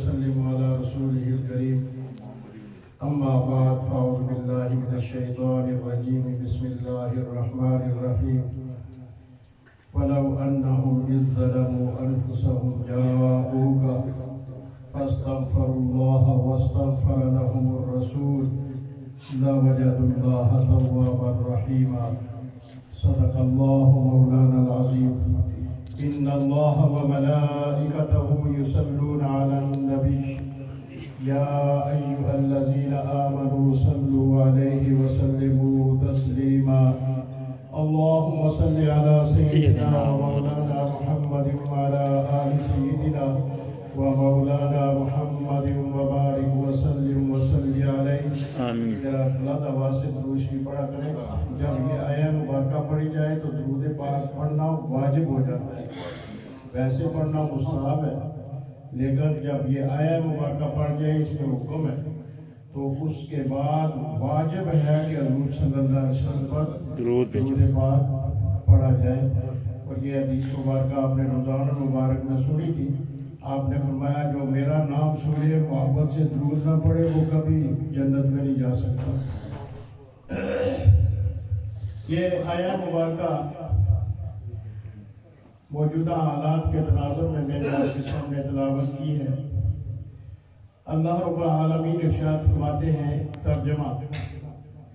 وسلم على رسوله الكريم أما بعد فأعوذ بالله من الشيطان الرجيم بسم الله الرحمن الرحيم ولو أنهم إذ ظلموا أنفسهم جاءوك فاستغفروا الله واستغفر لهم الرسول لوجدوا الله توابا رحيما صدق الله مولانا العظيم إن الله وملائكته يصلون على النبي يا أيها الذين آمنوا صلوا عليه وسلموا تسليما اللهم صل على سيدنا ومولانا محمد وعلى آل سيدنا ومولانا محمد وبارك وسلم وصلی علیہ. اللہ تعالیٰ سے درود شریف پڑھا کریں. جب یہ آیہ مبارکہ پڑھی جائے تو درود پاک پڑھنا واجب ہو جاتا ہے. ویسے پڑھنا مستحب ہے، لیکن جب یہ آیہ مبارکہ پڑھ جائے اس میں حکم ہے تو اس کے بعد واجب ہے کہ حضور صلی اللہ علیہ وسلم پر درود پاک پڑھا جائے. اور یہ حدیث مبارکہ آپ نے رمضان المبارک میں سنی تھی. آپ نے فرمایا جو میرا نام سنے محبت سے درود نہ پڑھے وہ کبھی جنت میں نہیں جا سکتا. یہ آیہ مبارکہ موجودہ حالات کے تناظر میں نے آپ کے سامنے تلاوت کی ہے. اللہ رب العالمین ارشاد فرماتے ہیں ترجمہ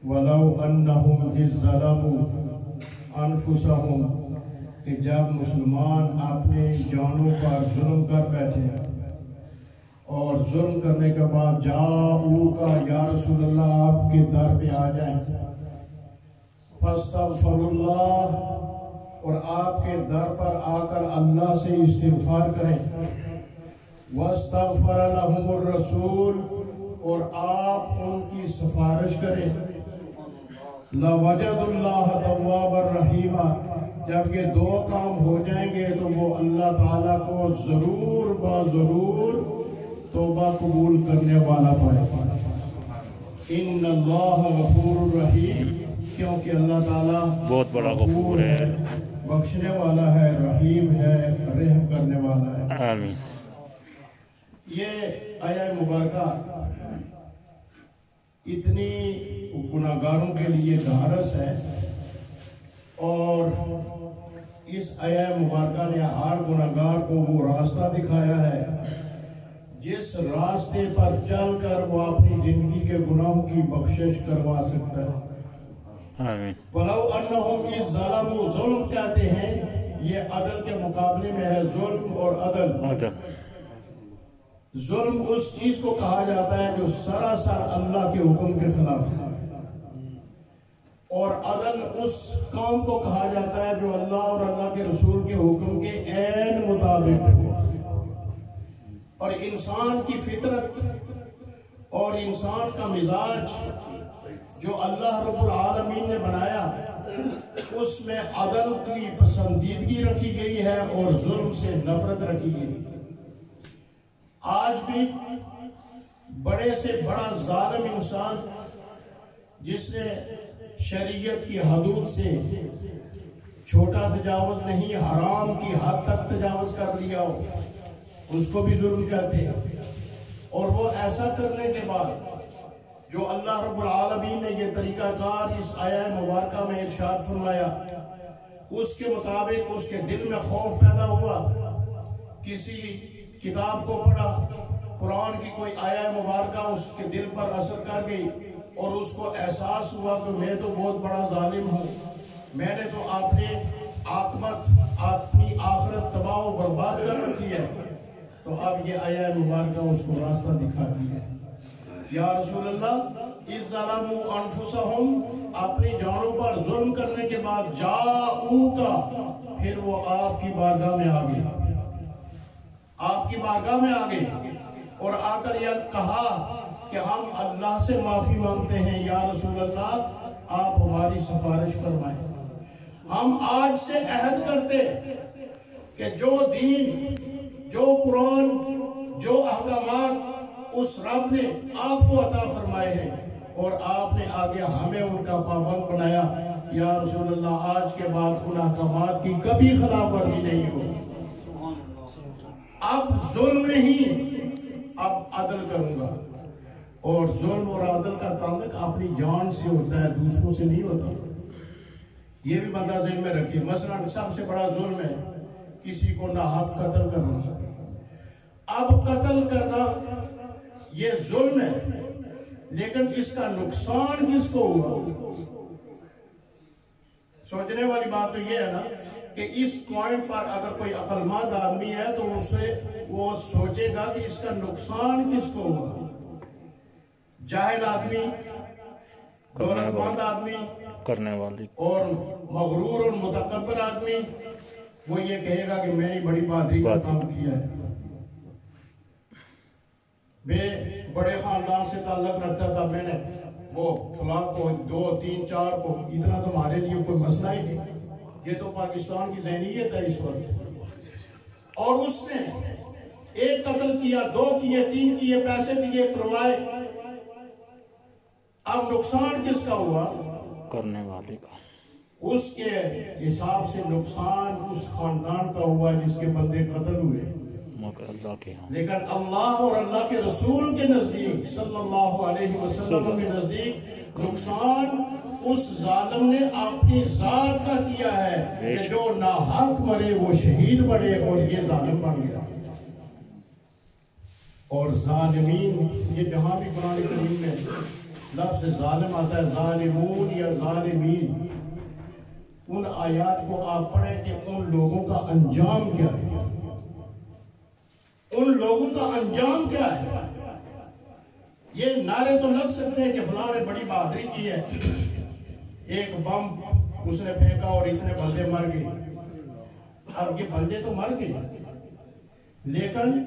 وَلَوْ أَنَّهُمْ إِذْ ظَلَمُوا أَنفُسَهُمْ کہ جب مسلمان اپنے جانوں پر ظلم کر بیٹھے اور ظلم کرنے کے بعد جاؤک یا رسول اللہ آپ کے در پہ آ جائیں فاستغفر اللہ اور آپ کے در پر آ کر اللہ سے استغفار کریں واستغفر لهم الرسول اور آپ ان کی سفارش کریں لوجد اللہ توابا رحیما جب یہ دو کام ہو جائیں گے تو وہ اللہ تعالیٰ کو ضرور ضرور توبہ قبول کرنے والا پائے گا. ان اللہ غفور الرحیم کیونکہ اللہ تعالیٰ بہت بڑا غفور ہے، بخشنے والا ہے، رحیم ہے، رحم کرنے والا ہے. آمین. یہ آیہ مبارکہ اتنی گناہگاروں کے لیے دھارس ہے اور اس آیہ مبارکہ نے ہر گناہگار کو وہ راستہ دکھایا ہے جس راستے پر چل کر وہ اپنی زندگی کے گناہوں کی بخشش کروا سکتا ہے. وَلَوْ أَنَّهُمْ إِذْ ظَلَمُوا ظلم کہتے ہیں یہ عدل کے مقابلے میں ہے. ظلم اور عدل، ظلم اس چیز کو کہا جاتا ہے جو سراسر اللہ کے حکم کے خلاف ہے اور عدل اس کام کو کہا جاتا ہے جو اللہ اور اللہ کے رسول کے حکم کے عین مطابق ہو. اور انسان کی فطرت اور انسان کا مزاج جو اللہ رب العالمین نے بنایا اس میں عدل کی پسندیدگی رکھی گئی ہے اور ظلم سے نفرت رکھی گئی. آج بھی بڑے سے بڑا ظالم انسان جس نے شریعت کی حدود سے چھوٹا تجاوز نہیں حرام کی حد تک تجاوز کر لیا ہو اس کو بھی ظلم کہتے ہیں. اور وہ ایسا کرنے کے بعد جو اللہ رب العالمین نے یہ طریقہ کار اس آیہ مبارکہ میں ارشاد فرمایا اس کے مطابق اس کے دل میں خوف پیدا ہوا، کسی کتاب کو پڑھا، قرآن کی کوئی آیہ مبارکہ اس کے دل پر اثر کر گئی اور اس کو احساس ہوا کہ میں تو بہت بڑا ظالم ہوں، میں نے تو اپنی عاقبت اپنی آخرت تباہ و برباد کر رکھی ہے. تو اب یہ آیہ مبارکہ اس کو راستہ دکھاتی ہے. یا رسول اللہ اِذْ ظَلَمُوا أَنفُسَهُمْ اپنی جانوں پر ظلم کرنے کے بعد جاؤک پھر وہ آپ کی بارگاہ میں آ گئے، آپ کی بارگاہ میں آ گئے اور آ کر یہ کہا کہ ہم اللہ سے معافی مانگتے ہیں یا رسول اللہ آپ ہماری سفارش فرمائیں. ہم آج سے عہد کرتے کہ جو دین، جو قرآن، جو احکامات اس رب نے آپ کو عطا فرمائے ہیں اور آپ نے آگے ہمیں ان کا پابند بنایا، یا رسول اللہ آج کے بعد ان احکامات کی کبھی خلاف ورزی نہیں ہو. اب ظلم نہیں، اب عدل کروں گا. اور ظلم اور عدل کا تعلق اپنی جان سے ہوتا ہے, دوسروں سے نہیں ہوتا. یہ بھی بندہ ذہن میں رکھے. مثلا سب سے بڑا ظلم ہے کسی کو ناحق قتل کرنا. اب قتل کرنا یہ ظلم ہے, لیکن اس کا نقصان کس کو ہوا؟ سوچنے والی بات تو یہ ہے نا کہ اس پوائنٹ پر اگر کوئی عقل مند آدمی ہے تو اسے وہ سوچے گا کہ اس کا نقصان کس کو ہوا. جاہل آدمی, دولت مند آدمی کرنے والی اور مغرور اور متکبر آدمی وہ یہ کہے گا کہ میں نے بڑی بہادری کا کام کیا ہے. میں بڑے خاندان سے تعلق رکھتا تھا, میں نے وہ فلاں کو 2 3 4 کو, اتنا تو ہمارے لیے کوئی مسئلہ ہی نہیں. یہ تو پاکستان کی ذہنیت ہے اس وقت. اور اس نے ایک قتل کیا, 2 کیے, 3 کیے, پیسے دیے, کروائے. اب نقصان کس کا ہوا؟ کرنے والے کا. اس کے حساب سے نقصان اس خاندان کا ہوا جس کے بندے قتل ہوئے. مگر اللہ کے ہاں لیکن اللہ اور اللہ کے رسول کے نزدیک صلی اللہ علیہ وسلم کے نزدیک نقصان اس ظالم نے اپنی ذات کا کیا ہے کہ جو ناحق مرے وہ شہید بڑے اور یہ ظالم بن گیا. اور ظالمین, یہ جہاں بھی قرآن کریم میں لفظ ظالم آتا ہے, ظالمون یا ظالمین, ان آیات کو آپ پڑھیں کہ ان لوگوں کا انجام کیا ہے. ان لوگوں کا انجام کیا ہے. یہ نعرے تو لگ سکتے ہیں کہ فلاں نے بڑی بہادری کی ہے, ایک بم اس نے پھینکا اور اتنے بندے مر گئے. اب یہ بندے تو مر گئے, لیکن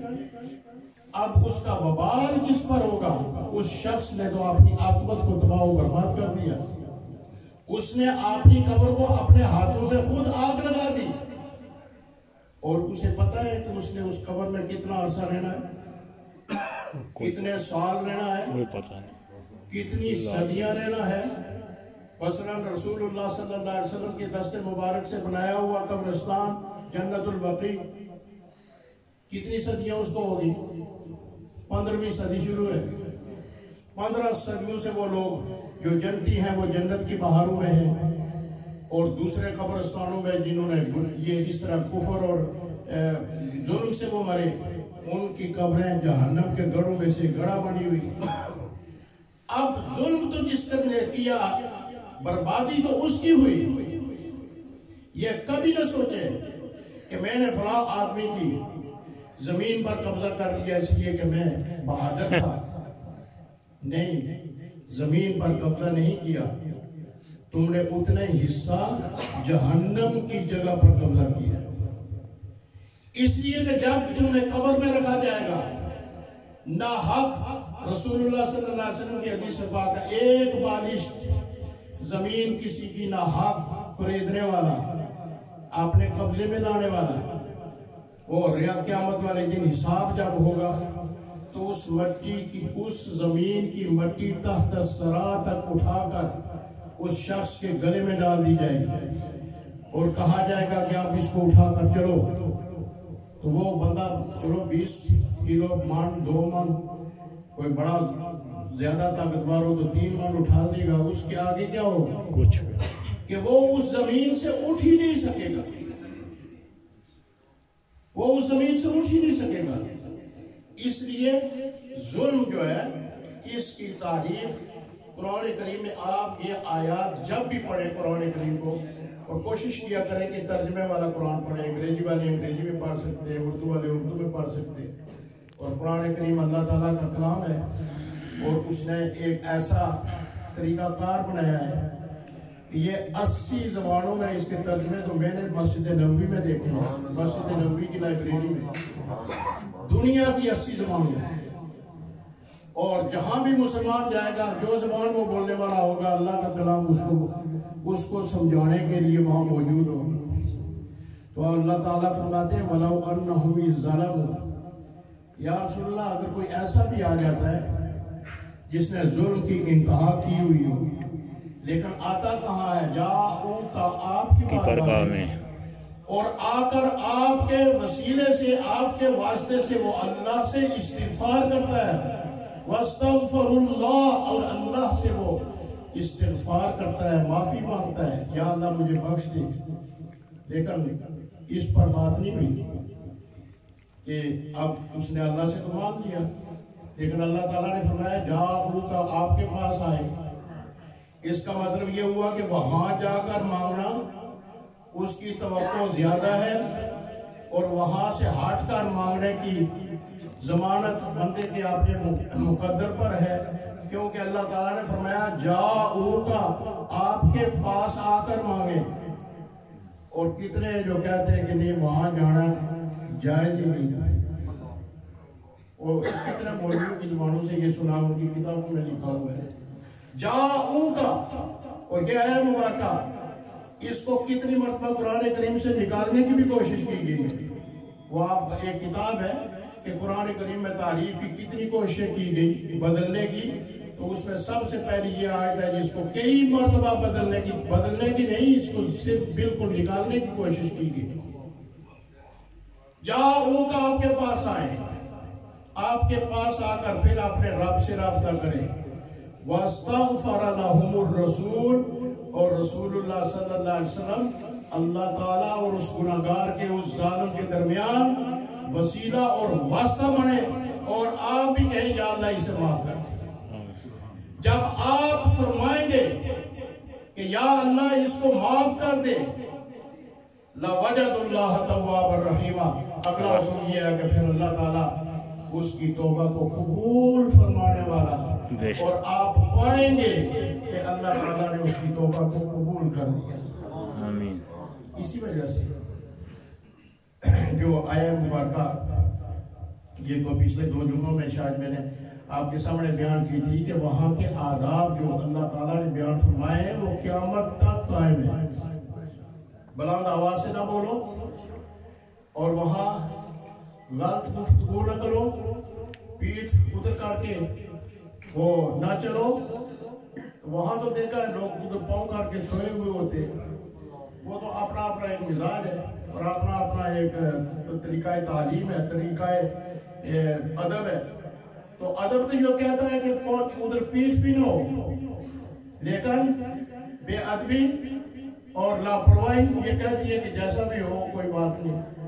اب اس کا وبال کس پر ہوگا؟ اس شخص نے تو اپنی عاقبت کو تباہ و برباد کر دیا. اس نے اپنی قبر کو اپنے ہاتھوں سے خود آگ لگا دی, اور اسے پتا ہے کہ اس نے اس قبر میں کتنا عرصہ رہنا ہے, کتنے سال رہنا ہے, کتنی صدیاں رہنا ہے. مثلا رسول اللہ صلی اللہ علیہ وسلم کے دست مبارک سے بنایا ہوا قبرستان جنت البقیع, کتنی صدیاں اس کو ہوگی؟ 15ویں صدی شروع ہے. 15 صدیوں سے وہ لوگ جو جنتی ہیں وہ جنت کی بہاروں میں ہیں, اور دوسرے قبرستانوں میں جنہوں نے یہ اس طرح کفر اور ظلم سے وہ مرے, ان کی قبریں جہنم کے گڑھوں میں سے گڑھا بنی ہوئی. اب ظلم تو جس نے کیا, بربادی تو اس کی ہوئی. یہ کبھی نہ سوچے کہ میں نے فلاں آدمی کی زمین پر قبضہ کر لیا اس لیے کہ میں بہادر تھا. نہیں, زمین پر قبضہ نہیں کیا, تم نے اتنے حصہ جہنم کی جگہ پر قبضہ کیا. اس لیے کہ جب تمہیں قبر میں رکھا جائے گا ناحق, رسول اللہ صلی اللہ علیہ وسلم کی حدیث سے پاک ہے, ایک بالشت زمین کسی کی ناحق خریدنے والا, اپنے قبضے میں لانے والا, اور قیامت والے دن حساب جب ہوگا تو اس مٹی کی, اس زمین کی مٹی تحت الثری تک اٹھا کر اس شخص کے گلے میں ڈال دی جائے گی, اور کہا جائے گا کہ آپ اس کو اٹھا کر چلو. تو وہ بندہ چلو 20 کلو مان, 2 مان, کوئی بڑا زیادہ طاقتور ہو تو 3 مان اٹھا دے گا. اس کے آگے کیا ہوگا؟ کچھ کہ وہ اس زمین سے اٹھ ہی نہیں سکے گا, وہ اس زمین سے اٹھ ہی نہیں سکے گا. اس لیے ظلم جو ہے اس کی تعریف قرآن کریم میں, آپ یہ آیات جب بھی پڑھیں قرآن کریم کو, اور کوشش کیا کریں کہ ترجمے والا قرآن پڑھیں. انگریزی والے انگریزی میں پڑھ سکتے ہیں, اردو والے اردو میں پڑھ سکتے ہیں. اور قرآن کریم اللہ تعالیٰ کا کلام ہے, اور اس نے ایک ایسا طریقہ کار بنایا ہے کہ یہ 80 زبانوں میں اس کے ترجمے تو میں نے مسجد نبوی میں دیکھے ہیں, مسجد نبوی کی لائبریری میں, دنیا کی 80 زبانوں میں. اور جہاں بھی مسلمان جائے گا, جو زبان وہ بولنے والا ہوگا, اللہ کا کلام اس کو سمجھانے کے لیے وہاں موجود ہوگا. تو اللہ تعالیٰ فرماتے ہیں وَلَوْ أَنَّهُمْ إِذْ ظَلَمُوا, یا رسول اللہ اگر کوئی ایسا بھی آ جاتا ہے جس نے ظلم کی انتہا کی ہوئی ہو, لیکن آتا کہاں ہے؟ جاؤں کا آپ کی بارگاہ میں, اور آ کر آپ کے وسیلے سے آپ کے واسطے سے وہ اللہ سے استغفار کرتا ہے واستغفر اللہ اور اللہ سے وہ استغفار کرتا ہے معافی مانگتا ہے یا اللہ مجھے بخش دے لیکن اس پر بات نہیں ہوئی کہ اب اس نے اللہ سے تو مانگ لیا لیکن اللہ تعالیٰ نے فرمایا جاؤ کا آپ کے پاس آئے اس کا مطلب یہ ہوا کہ وہاں جا کر مانگنا اس کی توقع زیادہ ہے اور وہاں سے ہٹ کر مانگنے کی ضمانت بندے کے آپ کے مقدر پر ہے کیونکہ اللہ تعالیٰ نے فرمایا جاؤ کا آپ کے پاس آ کر مانگے اور کتنے جو کہتے ہیں کہ نہیں وہاں جانا جائز ہی نہیں اور کتنے مولویوں کی زبانوں سے یہ سنا ان کی کتابوں میں لکھا ہوا ہے جاؤ کا اور کیا ہے مبارکہ اس کو کتنی مرتبہ قرآن کریم سے نکالنے کی بھی کوشش کی گئی ہے وہ آپ ایک کتاب ہے کہ قرآن کریم میں تعریف کی کتنی کوششیں کی گئی بدلنے کی تو اس میں سب سے پہلی یہ آیت ہے جس کو کئی مرتبہ بدلنے کی نہیں اس کو صرف بالکل نکالنے کی کوشش کی گئی جاؤ کا آپ کے پاس آئے آپ کے پاس آ کر پھر اپنے رب سے رابطہ کریں واستغفر لهم الرسول اور رسول اللہ صلی اللہ علیہ وسلم اللہ تعالیٰ اور اس گناہگار کے اس ظالم کے درمیان وسیلہ اور واسطہ بنے اور آپ بھی کہیں یا اللہ اسے معاف کر دے جب آپ فرمائیں گے کہ یا اللہ اس کو معاف کر دے لَوَجَدُ اللَّهَ تَوَّابًا رَحِيمًا اگلا حکم یہ ہے کہ پھر اللہ تعالیٰ اس کی توبہ کو قبول فرمانے والا اور آپ پائیں گے کہ اللہ تعالیٰ نے اس کی توبہ کو قبول کر دیا آمین اسی وجہ سے جو آیہ مبارکہ یہ کو پچھلے 2 جمعوں میں شاید میں نے آپ کے سامنے بیان کی تھی کہ وہاں کے آداب جو اللہ تعالیٰ نے بیان فرمائے ہیں وہ قیامت تک قائم ہے بلند آواز سے نہ بولو اور وہاں غلط گفتگو نہ کرو پیٹھ ادھر کر کے وہ نہ چلو وہاں تو دیکھا ہے لوگ ادھر پاؤں کر کے سوئے ہوئے ہوتے وہ تو اپنا اپنا ایک مزاج ہے اور اپنا اپنا ایک طریقہ تعلیم ہے طریقہ ادب ہے تو ادب تو یہ کہتا ہے کہ ادھر پیٹھ بھی نہ ہو لیکن بے ادبی اور لاپرواہی یہ کہتی ہے کہ جیسا بھی ہو کوئی بات نہیں